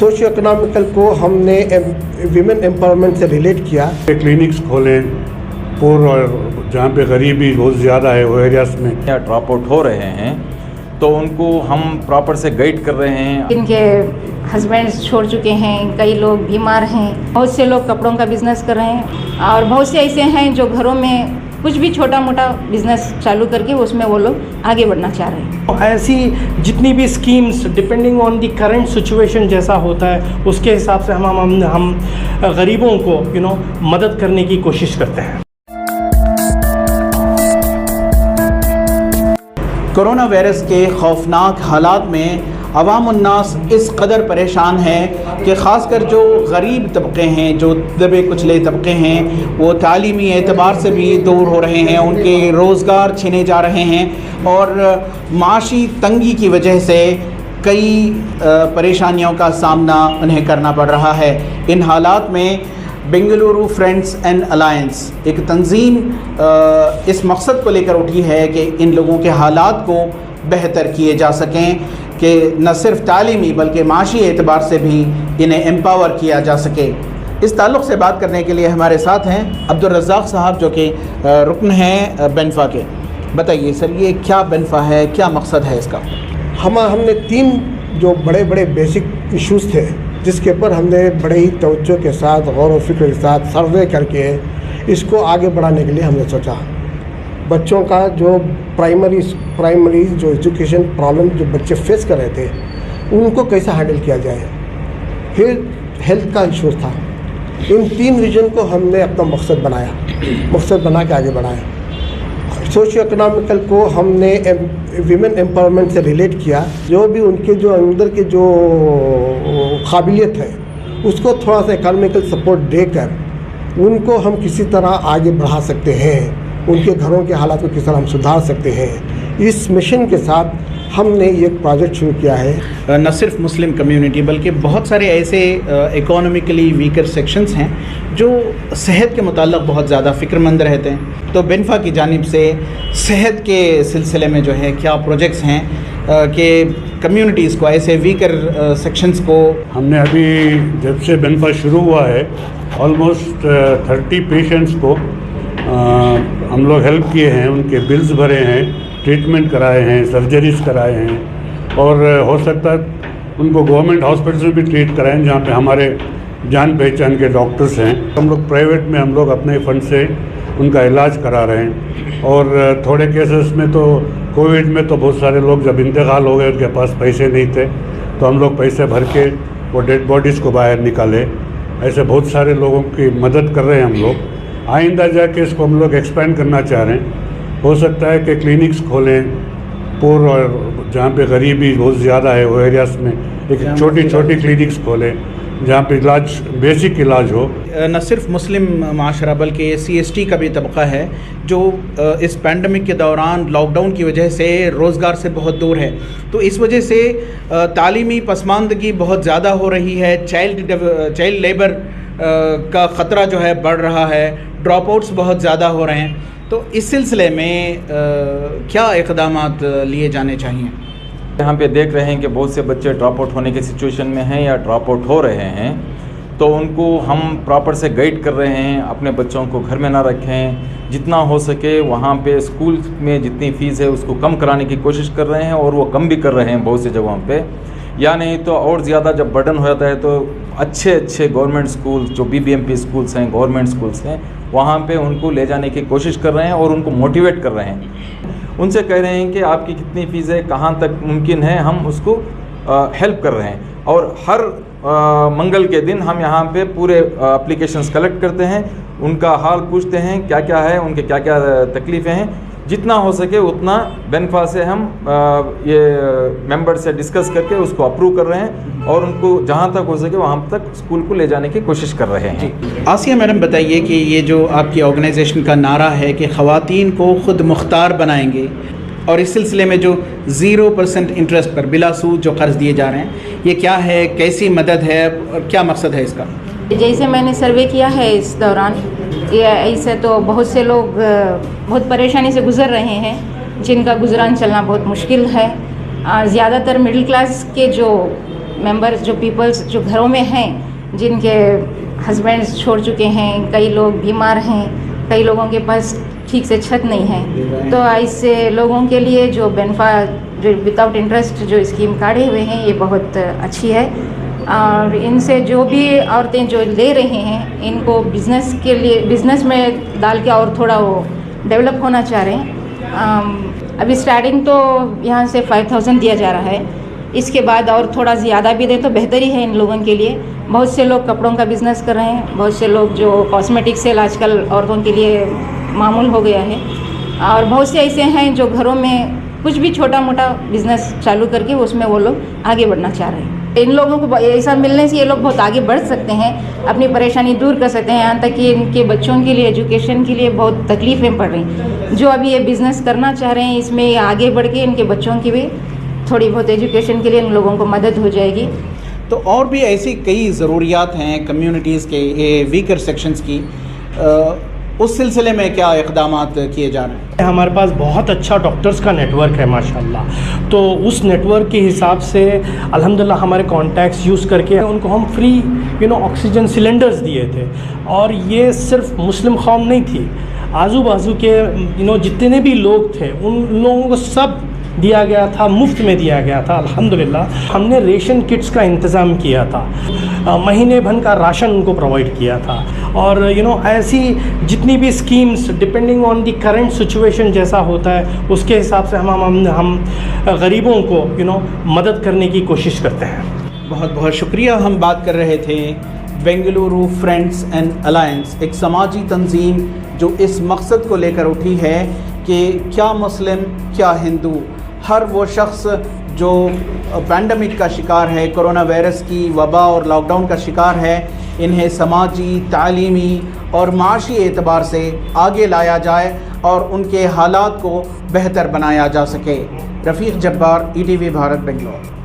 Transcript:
Socio economical को हमने women empowerment से रिलेट किया। क्लिनिक्स खोलें पुर और जहाँ पे गरीबी बहुत ज़्यादा है वो एरियाज में या ड्रॉप आउट हो रहे हैं तो उनको हम प्रॉपर से गाइड कर रहे हैं। इनके हस्बैंड छोड़ चुके हैं, कई लोग बीमार हैं, बहुत से लोग कपड़ों का बिजनेस कर रहे हैं और बहुत से ऐसे हैं जो घरों में कुछ भी छोटा मोटा बिजनेस चालू करके उसमें वो लोग आगे बढ़ना चाह रहे हैं। ऐसी जितनी भी schemes depending on the current situation जैसा होता है उसके हिसाब से हम गरीबों को मदद करने की कोशिश करते हैं। कोरोना वायरस के खौफनाक हालात में अवाम उन्नास इस कदर परेशान है कि ख़ासकर जो गरीब तबके हैं, जो दबे कुचले तबके हैं, वो तालीमी एतबार से भी दूर हो रहे हैं, उनके रोज़गार छीने जा रहे हैं और माशी तंगी की वजह से कई परेशानियों का सामना उन्हें करना पड़ रहा है। इन हालात में बेंगलुरु फ्रेंड्स एंड अलायंस एक तंजीम इस मकसद को लेकर उठी है कि इन लोगों के हालात को बेहतर किए जा सकें कि न सिर्फ तालीमी बल्कि माशी एतबार से भी इन्हें एम्पावर किया जा सके। इस ताल्लुक़ से बात करने के लिए हमारे साथ हैं अब्दुल रज़्ज़ाक़ साहब जो कि रुकन हैं बेनफ़ा के। बताइए सर, ये क्या बेनफ़ा है, क्या मकसद है इसका? हमने 3 जो बड़े बड़े बेसिक इश्यूज़ थे जिसके ऊपर हमने बड़े ही तवज्जो के साथ गौर व फिक्र के साथ सर्वे करके इसको आगे बढ़ाने के लिए हमने सोचा। बच्चों का जो प्राइमरी जो एजुकेशन प्रॉब्लम जो बच्चे फेस कर रहे थे उनको कैसे हैंडल किया जाए, फिर हेल्थ का इशू था। इन 3 रीजन को हमने अपना मकसद बना के आगे बढ़ाया। सोशियो इकोनॉमिकल को हमने विमेन एम्पावरमेंट से रिलेट किया। जो भी उनके जो अंदर के जो काबिलियत है उसको थोड़ा सा इकोनॉमिकल सपोर्ट देकर उनको हम किसी तरह आगे बढ़ा सकते हैं, उनके घरों के हालात को किस तरह हम सुधार सकते हैं। इस मिशन के साथ हमने ये प्रोजेक्ट शुरू किया है। न सिर्फ मुस्लिम कम्युनिटी बल्कि बहुत सारे ऐसे इकोनॉमिकली वीकर सेक्शंस हैं जो सेहत के मुताल्लिक़ बहुत ज़्यादा फ़िक्रमंद रहते हैं। तो बेनफ़ा की जानिब से सेहत के सिलसिले में जो है क्या प्रोजेक्ट्स हैं कि कम्युनिटीज़ को, ऐसे वीकर सेक्शंस को? हमने अभी जब से बेनफ़ा शुरू हुआ है ऑलमोस्ट 30 पेशेंट्स को हम लोग हेल्प किए हैं, उनके बिल्स भरे हैं, ट्रीटमेंट कराए हैं, सर्जरीज कराए हैं और हो सकता है उनको गवर्नमेंट हॉस्पिटल्स में भी ट्रीट कराएं जहाँ पे हमारे जान पहचान के डॉक्टर्स हैं। हम लोग प्राइवेट में हम लोग अपने फ़ंड से उनका इलाज करा रहे हैं और थोड़े केसेस में तो कोविड में तो बहुत सारे लोग जब इंतकाल हो गए उनके पास पैसे नहीं थे तो हम लोग पैसे भर के वो डेड बॉडीज़ को बाहर निकाले। ऐसे बहुत सारे लोगों की मदद कर रहे हैं हम लोग। आइंदा जाके इसको हम लोग एक्सपेंड करना चाह रहे हैं। हो सकता है कि क्लिनिक्स खोलें पुर और जहाँ पे गरीबी बहुत ज़्यादा है वो एरियाज़ में एक छोटी क्लिनिक्स खोलें जहाँ पे इलाज बेसिक इलाज हो। न सिर्फ मुस्लिम माशरा बल्कि CST का भी तबका है जो इस पैंडमिक के दौरान लॉकडाउन की वजह से रोज़गार से बहुत दूर है, तो इस वजह से तालीमी पसमानदगी बहुत ज़्यादा हो रही है, चाइल्ड लेबर का ख़तरा जो है बढ़ रहा है, ड्रॉप आउट्स बहुत ज़्यादा हो रहे हैं। तो इस सिलसिले में क्या इक़दामात लिए जाने चाहिए? यहाँ पे देख रहे हैं कि बहुत से बच्चे ड्रॉप आउट होने की सिचुएशन में हैं या ड्रॉप आउट हो रहे हैं, तो उनको हम प्रॉपर से गाइड कर रहे हैं। अपने बच्चों को घर में ना रखें, जितना हो सके वहाँ पे स्कूल में जितनी फ़ीस है उसको कम कराने की कोशिश कर रहे हैं और वो कम भी कर रहे हैं बहुत सी जगहों पे। या नहीं तो और ज़्यादा जब बर्डन हो जाता है तो अच्छे गवर्नमेंट स्कूल जो BBMP स्कूल्स हैं, गवर्नमेंट स्कूल्स हैं, वहाँ पे उनको ले जाने की कोशिश कर रहे हैं और उनको मोटिवेट कर रहे हैं। उनसे कह रहे हैं कि आपकी कितनी फ़ीस है, कहाँ तक मुमकिन है, हम उसको हेल्प कर रहे हैं। और हर मंगल के दिन हम यहाँ पे पूरे एप्लीकेशंस कलेक्ट करते हैं, उनका हाल पूछते हैं क्या क्या है, उनके क्या क्या तकलीफ़ें हैं। जितना हो सके उतना बेनफ़ा से हम ये मेंबर से डिस्कस करके उसको अप्रूव कर रहे हैं और उनको जहाँ तक हो सके वहाँ तक स्कूल को ले जाने की कोशिश कर रहे हैं। आसिया मैडम, बताइए कि ये जो आपकी ऑर्गेनाइजेशन का नारा है कि ख़वातीन को ख़ुद मुख्तार बनाएंगे और इस सिलसिले में जो 0% इंटरेस्ट पर बिला सूद जो कर्ज़ दिए जा रहे हैं, ये क्या है, कैसी मदद है और क्या मकसद है इसका? जैसे मैंने सर्वे किया है इस दौरान, ये ऐसे तो बहुत से लोग बहुत परेशानी से गुज़र रहे हैं, जिनका गुजरान चलना बहुत मुश्किल है। ज़्यादातर मिडिल क्लास के जो मेंबर्स जो पीपल्स जो घरों में हैं, जिनके हस्बैंड्स छोड़ चुके हैं, कई लोग बीमार हैं, कई लोगों के पास ठीक से छत नहीं है, तो ऐसे लोगों के लिए जो बेनफा जो विदाउट इंटरेस्ट जो स्कीम काढ़े हुए हैं ये बहुत अच्छी है। और इनसे जो भी औरतें जो ले रही हैं इनको बिज़नेस के लिए बिज़नेस में डाल के और थोड़ा वो डेवलप होना चाह रहे हैं। अभी स्टार्टिंग तो यहाँ से 5000 दिया जा रहा है, इसके बाद और थोड़ा ज़्यादा भी दें तो बेहतर ही है इन लोगों के लिए। बहुत से लोग कपड़ों का बिज़नेस कर रहे हैं, बहुत से लोग जो कॉस्मेटिक सेल आजकल औरतों के लिए मामूल हो गया है, और बहुत से ऐसे हैं जो घरों में कुछ भी छोटा मोटा बिज़नेस चालू करके उसमें वो लोग आगे बढ़ना चाह रहे हैं। इन लोगों को ऐसा मिलने से ये लोग बहुत आगे बढ़ सकते हैं, अपनी परेशानी दूर कर सकते हैं, यहाँ तक कि इनके बच्चों के लिए एजुकेशन के लिए बहुत तकलीफ़ें पड़ रही हैं। जो अभी ये बिज़नेस करना चाह रहे हैं इसमें आगे बढ़ के इनके बच्चों की भी थोड़ी बहुत एजुकेशन के लिए इन लोगों को मदद हो जाएगी। तो और भी ऐसी कई ज़रूरियात हैं कम्युनिटीज़ के वीकर सेक्शंस की, उस सिलसिले में क्या इक़दामात किए जा रहे हैं? हमारे पास बहुत अच्छा डॉक्टर्स का नेटवर्क है माशाल्लाह, तो उस नेटवर्क के हिसाब से अल्हम्दुलिल्लाह हमारे कॉन्टैक्ट्स यूज़ करके उनको हम फ्री ऑक्सीजन सिलेंडर्स दिए थे। और ये सिर्फ मुस्लिम कौम नहीं थी, आजू बाजू के जितने भी लोग थे उन लोगों को सब दिया गया था, मुफ्त में दिया गया था अल्हम्दुलिल्लाह। हमने रेशन किट्स का इंतज़ाम किया था, महीने भर का राशन उनको प्रोवाइड किया था। और ऐसी जितनी भी schemes depending on the current situation जैसा होता है उसके हिसाब से हम गरीबों को मदद करने की कोशिश करते हैं। बहुत बहुत शुक्रिया। हम बात कर रहे थे बेंगलुरु फ्रेंड्स एंड अलायंस, एक समाजी तंजीम जो इस मकसद को लेकर उठी है कि क्या मुस्लिम क्या हिंदू, हर वो शख्स जो पैंडमिक का शिकार है, कोरोना वायरस की वबा और लॉकडाउन का शिकार है, इन्हें समाजी, तालीमी और माशी एतबार से आगे लाया जाए और उनके हालात को बेहतर बनाया जा सके। रफ़ीक जब्बार, ETV भारत, बेंगलोर।